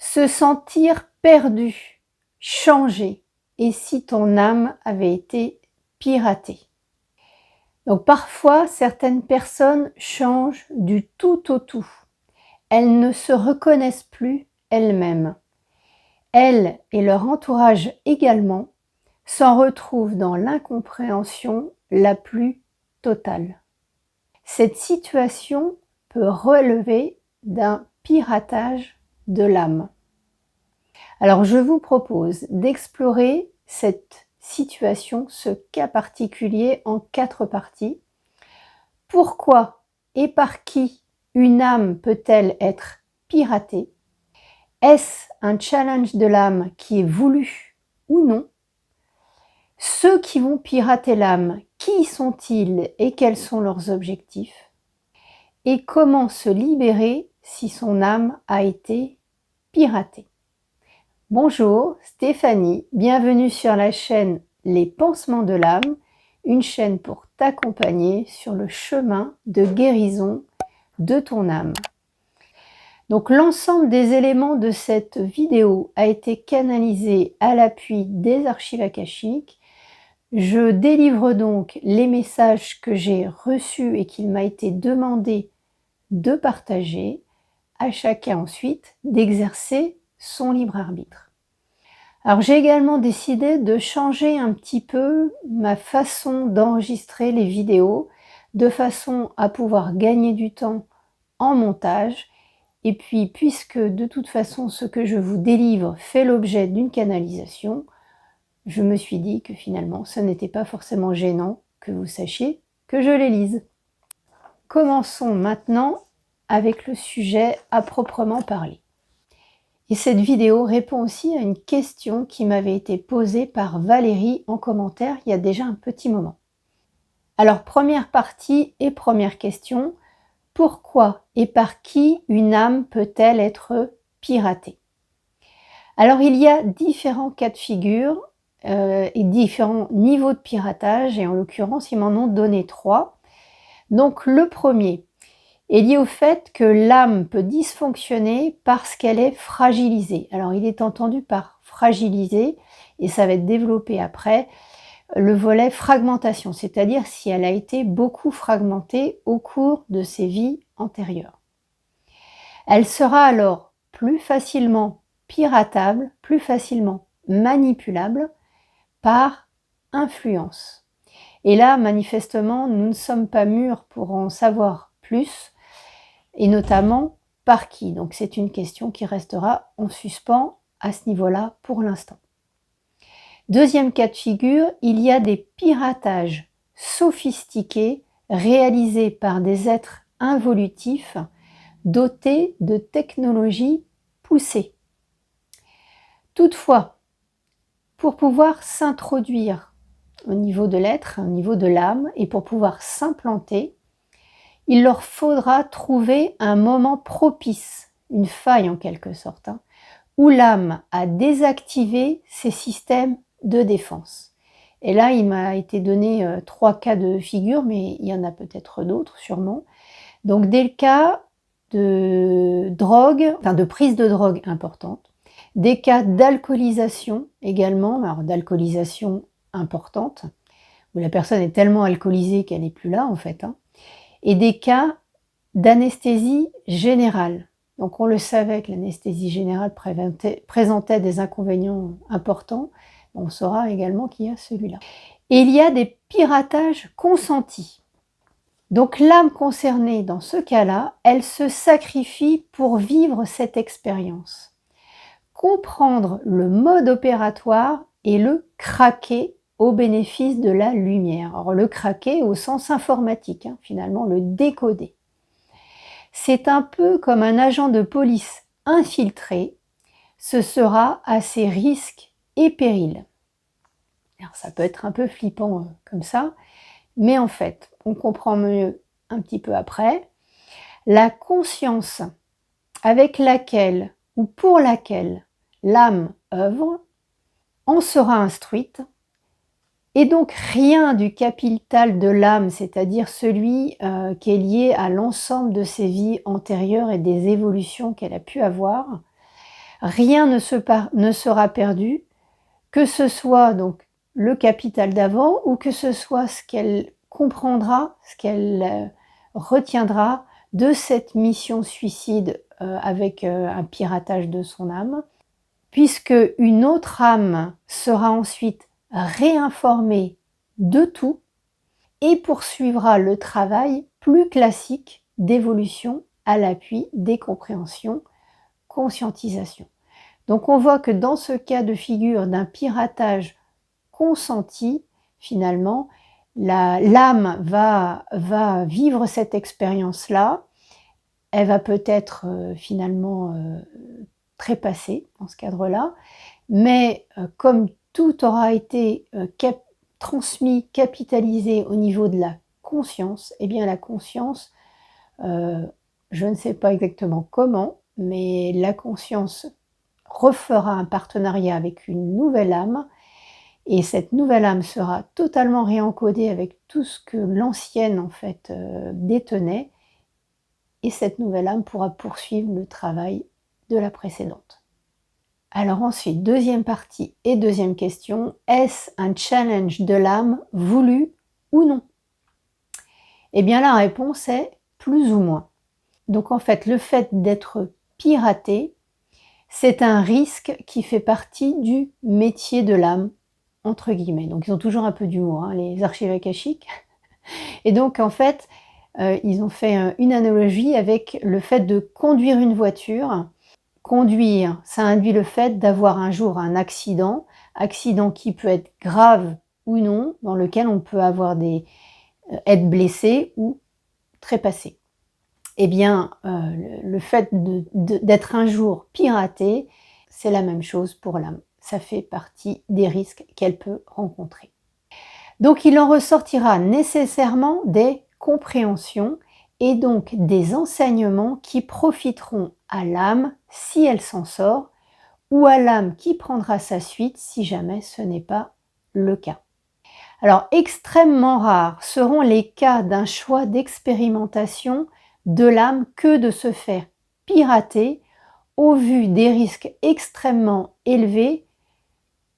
Se sentir perdu, changé, et si ton âme avait été piratée. Donc parfois, certaines personnes changent du tout au tout. Elles ne se reconnaissent plus elles-mêmes. Elles et leur entourage également s'en retrouvent dans l'incompréhension la plus totale. Cette situation peut relever d'un piratage de l'âme. Alors je vous propose d'explorer cette situation, ce cas particulier en 4 parties. Pourquoi et par qui une âme peut-elle être piratée? Est-ce un challenge de l'âme qui est voulu ou non? Ceux qui vont pirater l'âme, qui sont-ils et quels sont leurs objectifs? Et comment se libérer si son âme a été piratée? Bonjour, Stéphanie, bienvenue sur la chaîne Les Pansements de l'âme, une chaîne pour t'accompagner sur le chemin de guérison de ton âme. Donc l'ensemble des éléments de cette vidéo a été canalisé à l'appui des archives akashiques. Je délivre donc les messages que j'ai reçus et qu'il m'a été demandé de partager, à chacun ensuite d'exercer son libre arbitre. Alors j'ai également décidé de changer un petit peu ma façon d'enregistrer les vidéos, de façon à pouvoir gagner du temps en montage. Et puis puisque de toute façon ce que je vous délivre fait l'objet d'une canalisation, je me suis dit que finalement ce n'était pas forcément gênant que vous sachiez que je les lise. Commençons maintenant avec le sujet à proprement parler. Et cette vidéo répond aussi à une question qui m'avait été posée par Valérie en commentaire il y a déjà un petit moment. Alors première partie et première question, pourquoi et par qui une âme peut-elle être piratée? Alors il y a différents cas de figure et différents niveaux de piratage, et en l'occurrence ils m'en ont donné 3. Donc le premier est lié au fait que l'âme peut dysfonctionner parce qu'elle est fragilisée. Alors il est entendu par fragilisée, et ça va être développé après, le volet fragmentation, c'est-à-dire si elle a été beaucoup fragmentée au cours de ses vies antérieures. Elle sera alors plus facilement piratable, plus facilement manipulable par influence. Et là, manifestement, nous ne sommes pas mûrs pour en savoir plus, et notamment par qui. Donc c'est une question qui restera en suspens à ce niveau-là pour l'instant. Deuxième cas de figure, il y a des piratages sophistiqués réalisés par des êtres involutifs dotés de technologies poussées. Toutefois, pour pouvoir s'introduire au niveau de l'être, au niveau de l'âme, et pour pouvoir s'implanter, il leur faudra trouver un moment propice, une faille en quelque sorte, où l'âme a désactivé ses systèmes de défense. Et là, il m'a été donné 3 cas de figure, mais il y en a peut-être d'autres sûrement. Donc des cas de drogue, enfin de prise de drogue importante, des cas d'alcoolisation également, alors d'alcoolisation importante, où la personne est tellement alcoolisée qu'elle n'est plus là en fait, et des cas d'anesthésie générale. Donc on le savait que l'anesthésie générale présentait des inconvénients importants, on saura également qu'il y a celui-là. Et il y a des piratages consentis. Donc l'âme concernée dans ce cas-là, elle se sacrifie pour vivre cette expérience. Comprendre le mode opératoire et le craquer au bénéfice de la lumière. Alors le craquer au sens informatique, finalement le décoder. C'est un peu comme un agent de police infiltré, ce sera à ses risques et périls. Alors, ça peut être un peu flippant comme ça, mais en fait, on comprend mieux un petit peu après. La conscience avec laquelle ou pour laquelle l'âme œuvre en sera instruite, et donc rien du capital de l'âme, c'est-à-dire celui qui est lié à l'ensemble de ses vies antérieures et des évolutions qu'elle a pu avoir, Rien ne sera perdu, que ce soit donc le capital d'avant ou que ce soit ce qu'elle comprendra, ce qu'elle retiendra de cette mission suicide avec un piratage de son âme, puisque une autre âme sera ensuite réinformée de tout et poursuivra le travail plus classique d'évolution à l'appui des compréhensions, conscientisation. Donc on voit que dans ce cas de figure d'un piratage consenti, finalement, l'âme va vivre cette expérience-là, elle va peut-être finalement trépasser dans ce cadre-là, mais comme tout aura été transmis, capitalisé au niveau de la conscience, eh bien la conscience, je ne sais pas exactement comment, mais la conscience refera un partenariat avec une nouvelle âme, et cette nouvelle âme sera totalement réencodée avec tout ce que l'ancienne en fait détenait, et cette nouvelle âme pourra poursuivre le travail de la précédente. Alors ensuite, deuxième partie et deuxième question, est-ce un challenge de l'âme voulu ou non? Eh bien la réponse est plus ou moins. Donc en fait, le fait d'être piraté, c'est un risque qui fait partie du métier de l'âme, entre guillemets. Donc ils ont toujours un peu d'humour, hein, les archives akashiques. Et donc en fait, ils ont fait une analogie avec le fait de conduire une voiture. Conduire, ça induit le fait d'avoir un jour un accident qui peut être grave ou non, dans lequel on peut avoir être blessé ou trépassé. Eh bien, le fait d'être un jour piraté, c'est la même chose pour l'âme. Ça fait partie des risques qu'elle peut rencontrer. Donc, il en ressortira nécessairement des compréhensions et donc des enseignements qui profiteront à l'âme si elle s'en sort, ou à l'âme qui prendra sa suite si jamais ce n'est pas le cas. Alors, extrêmement rares seront les cas d'un choix d'expérimentation de l'âme que de se faire pirater au vu des risques extrêmement élevés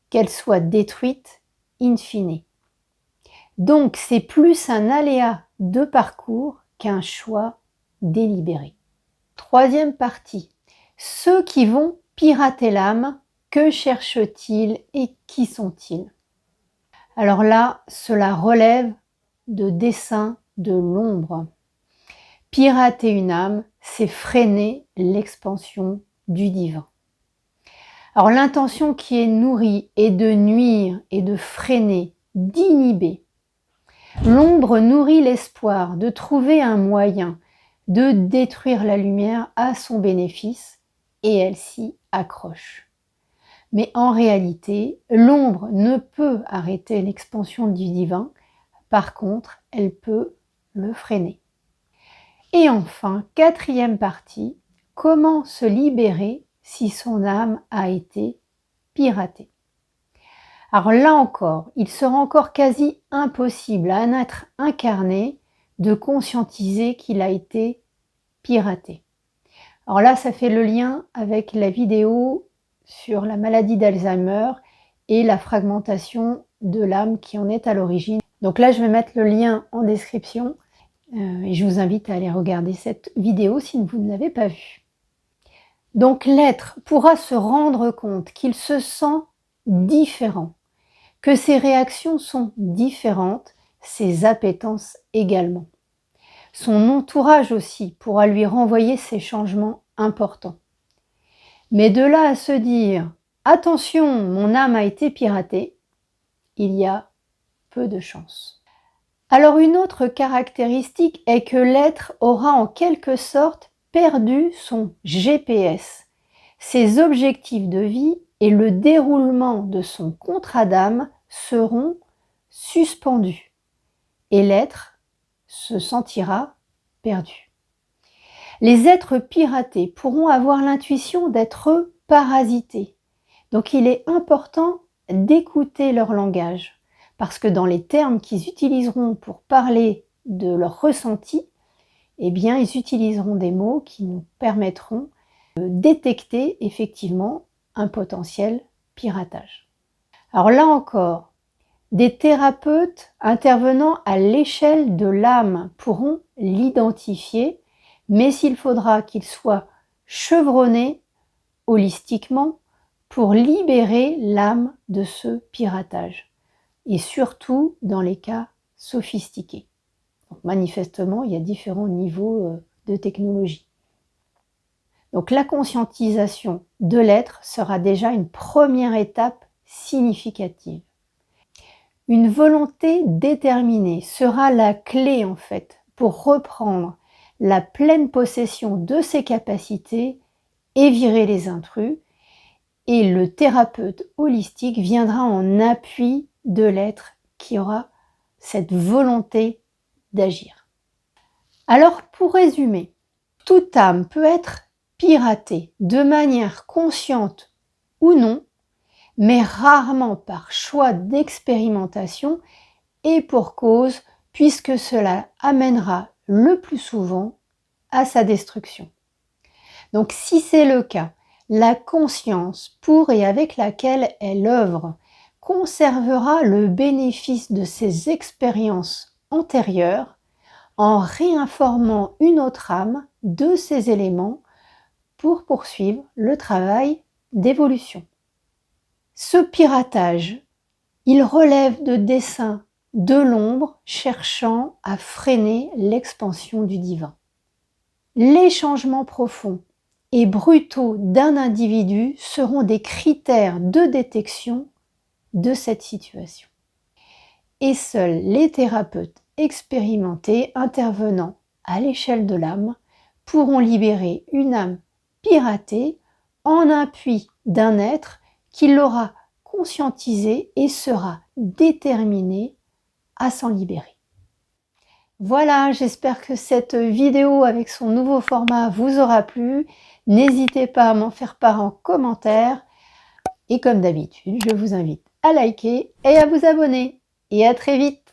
qu'elle soit détruite in fine. Donc, c'est plus un aléa de parcours qu'un choix délibéré. Troisième partie, ceux qui vont pirater l'âme, que cherchent-ils et qui sont-ils? Alors là, cela relève de desseins de l'ombre. Pirater une âme, c'est freiner l'expansion du divin. Alors l'intention qui est nourrie est de nuire et de freiner, d'inhiber. L'ombre nourrit l'espoir de trouver un moyen de détruire la lumière à son bénéfice, et elle s'y accroche. Mais en réalité, l'ombre ne peut arrêter l'expansion du divin, par contre, elle peut le freiner. Et enfin, quatrième partie, comment se libérer si son âme a été piratée? Alors là encore, il sera encore quasi impossible à un être incarné de conscientiser qu'il a été piraté. Alors là, ça fait le lien avec la vidéo sur la maladie d'Alzheimer et la fragmentation de l'âme qui en est à l'origine. Donc là, je vais mettre le lien en description et je vous invite à aller regarder cette vidéo si vous ne l'avez pas vue. Donc l'être pourra se rendre compte qu'il se sent différent, que ses réactions sont différentes, ses appétences également. Son entourage aussi pourra lui renvoyer ces changements importants. Mais de là à se dire « Attention, mon âme a été piratée », il y a peu de chance. Alors une autre caractéristique est que l'être aura en quelque sorte perdu son GPS, ses objectifs de vie et le déroulement de son contrat d'âme seront suspendus et l'être se sentira perdu. Les êtres piratés pourront avoir l'intuition d'être parasités. Donc il est important d'écouter leur langage, parce que dans les termes qu'ils utiliseront pour parler de leur ressenti, eh bien ils utiliseront des mots qui nous permettront détecter effectivement un potentiel piratage. Alors là encore, des thérapeutes intervenant à l'échelle de l'âme pourront l'identifier, mais il faudra qu'ils soient chevronnés holistiquement pour libérer l'âme de ce piratage, et surtout dans les cas sophistiqués. Donc manifestement, il y a différents niveaux de technologie. Donc la conscientisation de l'être sera déjà une première étape significative. Une volonté déterminée sera la clé en fait pour reprendre la pleine possession de ses capacités et virer les intrus, et le thérapeute holistique viendra en appui de l'être qui aura cette volonté d'agir. Alors pour résumer, toute âme peut être piratée de manière consciente ou non, mais rarement par choix d'expérimentation, et pour cause, puisque cela amènera le plus souvent à sa destruction. Donc si c'est le cas, la conscience pour et avec laquelle elle œuvre conservera le bénéfice de ses expériences antérieures en réinformant une autre âme de ces éléments pour poursuivre le travail d'évolution. Ce piratage, il relève de desseins de l'ombre cherchant à freiner l'expansion du divin. Les changements profonds et brutaux d'un individu seront des critères de détection de cette situation. Et seuls les thérapeutes expérimentés intervenant à l'échelle de l'âme pourront libérer une âme piratée en appui d'un être qui l'aura conscientisé et sera déterminé à s'en libérer. Voilà, j'espère que cette vidéo avec son nouveau format vous aura plu. N'hésitez pas à m'en faire part en commentaire. Et comme d'habitude, je vous invite à liker et à vous abonner. Et à très vite!